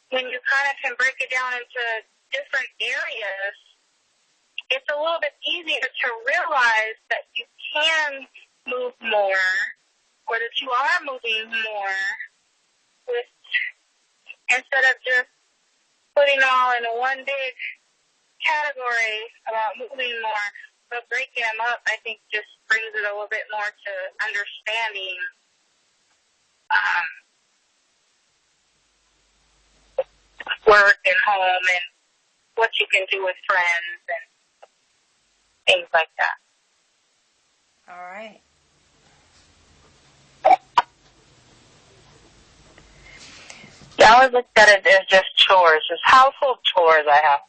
when you kind of can break it down into different areas, it's a little bit easier to realize that you can move more, or that you are moving more, with instead of just putting it all in one big category about moving more. But breaking them up, I think, just brings it a little bit more to understanding work and home and what you can do with friends and things like that. All right. Yeah, I always looked at it as just chores, just household chores I have.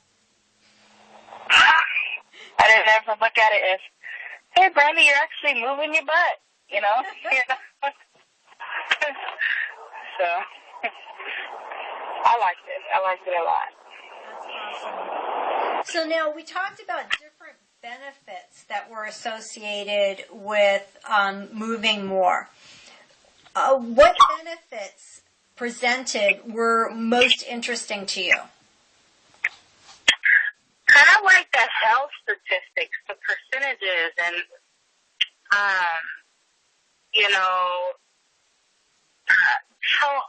I didn't ever look at it as, hey, Brandy, you're actually moving your butt, you know? So, I liked it. I liked it a lot. That's awesome. So now we talked about different benefits that were associated with moving more. What benefits presented were most interesting to you? Kind of like the health statistics, the percentages, and,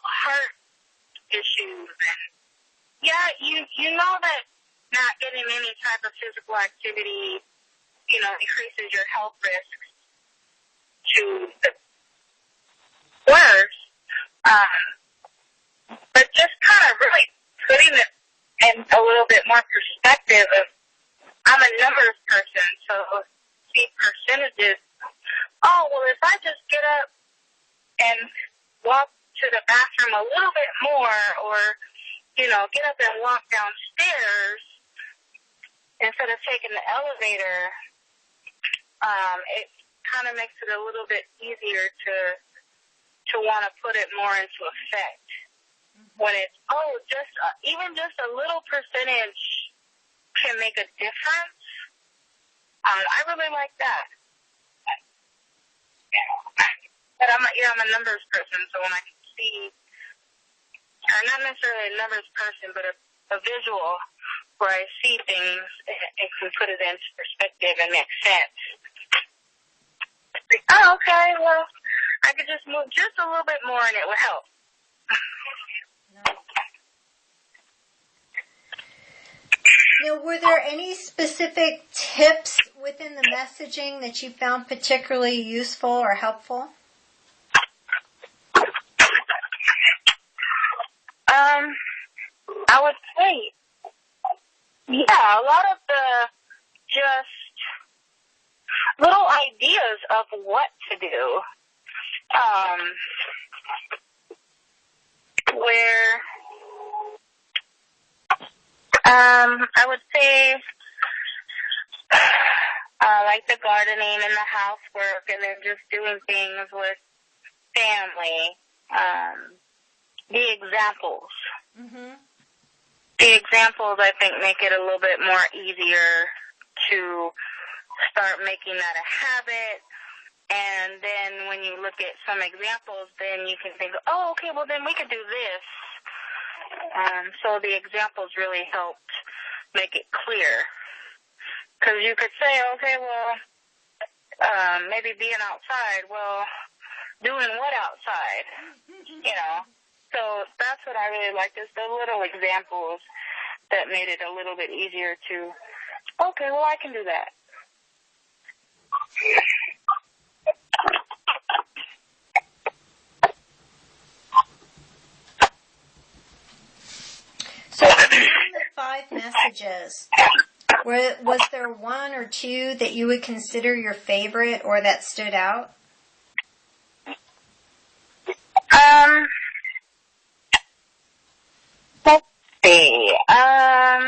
heart issues. And, yeah, you know that not getting any type of physical activity, increases your health risks to the worst. But just kind of really putting it in a little bit more perspective of, I'm a numbers person, so see percentages. Oh, well, if I just get up and walk to the bathroom a little bit more, or, get up and walk downstairs instead of taking the elevator, it kind of makes it a little bit easier to want to put it more into effect. When it's, even just a little percentage can make a difference. I really like that. But I'm a numbers person, so when I can see, or not necessarily a numbers person, but a visual where I see things and can put it into perspective and make sense. Like, okay, well, I could just move just a little bit more and it would help. Now, were there any specific tips within the messaging that you found particularly useful or helpful? I would say, yeah, a lot of the just little ideas of what to do. Where I would say, like the gardening and the housework, and then just doing things with family. The examples. Mm-hmm. The examples, I think, make it a little bit more easier to start making that a habit. And then when you look at some examples, then you can think, oh, okay, well, then we could do this. So the examples really helped make it clear. Because you could say, okay, well, maybe being outside, well, doing what outside? So that's what I really liked, is the little examples that made it a little bit easier to, okay, well, I can do that. So in the 5 messages, was there one or two that you would consider your favorite or that stood out? Let's see. I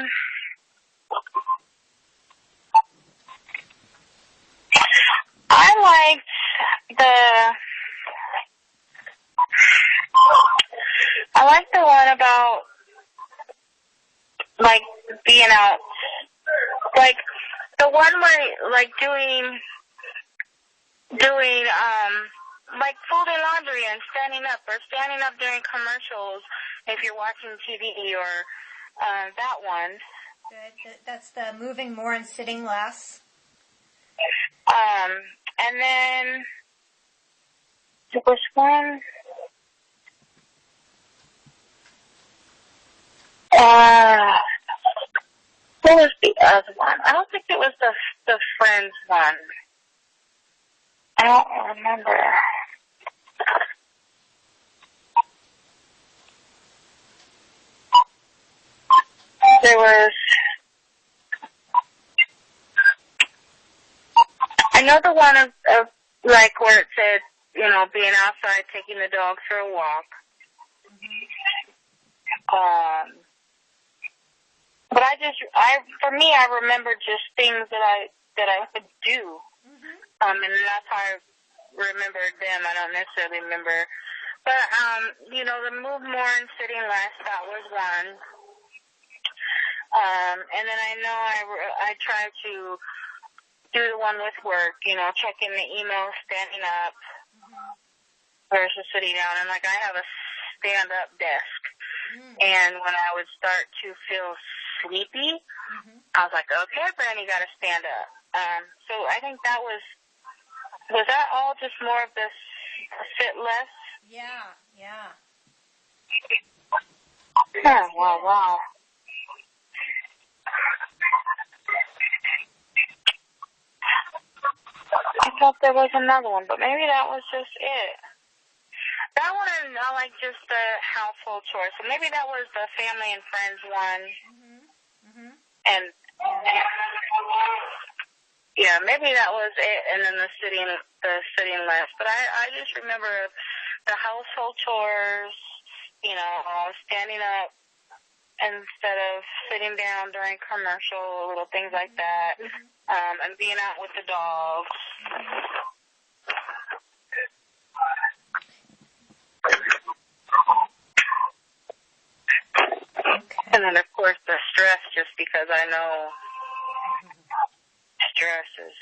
liked the one about, like, being out, like, the one where, like, doing, like, folding laundry and standing up, or standing up during commercials, if you're watching TV or that one. Good. That's the moving more and sitting less. And then there was one. What was the other one? I don't think it was the Friends one. I don't remember. There was another one of like where it said, you know, being outside, taking the dog for a walk. But for me, I remember just things that I would do. And that's how I remembered them. I don't necessarily remember. But, you know, the move more and sitting less, that was one. And then I know I try to do the one with work, you know, checking the email, standing up versus sitting down. And, like, I have a stand-up desk. And when I would start to feel sleepy, I was like, okay, Brandy, you got to stand up. So I think that was that all just more of this sit less? Yeah. Yeah, wow. I thought there was another one, but maybe that was just it. That one, I like just the household chores. So maybe that was the family and friends one. And yeah, maybe that was it. And then the sitting less. But I just remember the household chores. You know, standing up instead of sitting down during commercial, little things like that. And being out with the dogs. And then, of course, the stress, just because I know stress is...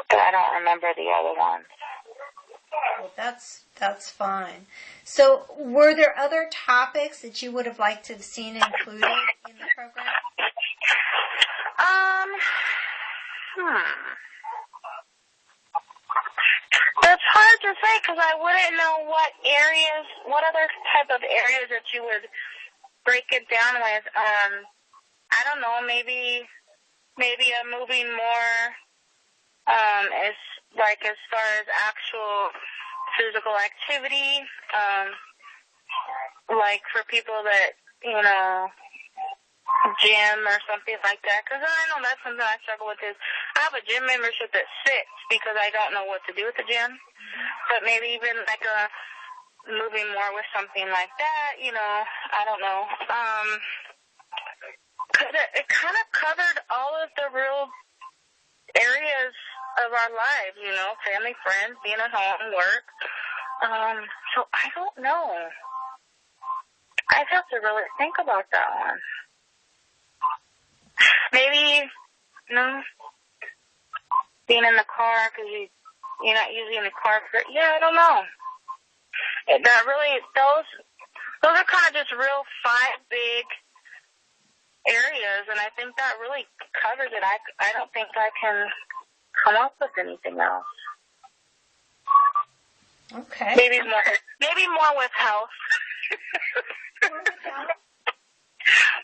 But I don't remember the other ones. Well, that's fine. So, were there other topics that you would have liked to have seen included in the program? It's hard to say because I wouldn't know what other type of areas that you would break it down with. I don't know, maybe a moving more, as far as actual physical activity, like for people that, you know, gym or something like that, because I know that's something I struggle with. Is I have a gym membership that sits because I don't know what to do with the gym, but maybe even like moving more with something like that, you know, I don't know, because it kind of covered all of the real areas of our lives, you know, family, friends, being at home, work. So I don't know. I'd have to really think about that one. Maybe, being in the car because you're not using the car for, I don't know. That really, those are kind of just real 5 big areas, and I think that really covers it. I don't think I can come up with anything else. Okay. Maybe more with health.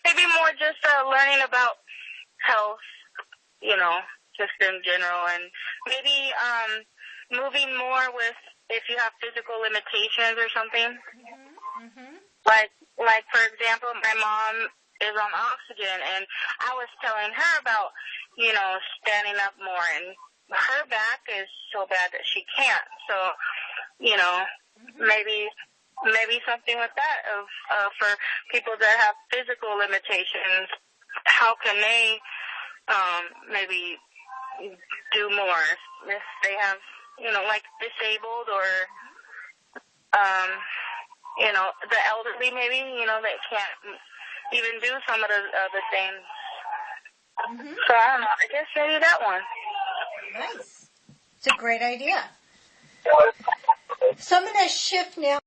Maybe more just learning about health, you know, just in general, and maybe moving more with if you have physical limitations or something. Like for example, my mom is on oxygen, and I was telling her about, you know, standing up more, and her back is so bad that she can't. So, you know, maybe something with that of for people that have physical limitations, how can they maybe do more if they have, you know, like disabled or you know, the elderly maybe, you know, that can't even do some of the other things. So I don't know, I guess maybe that one. Nice. It's a great idea. So I'm going to shift now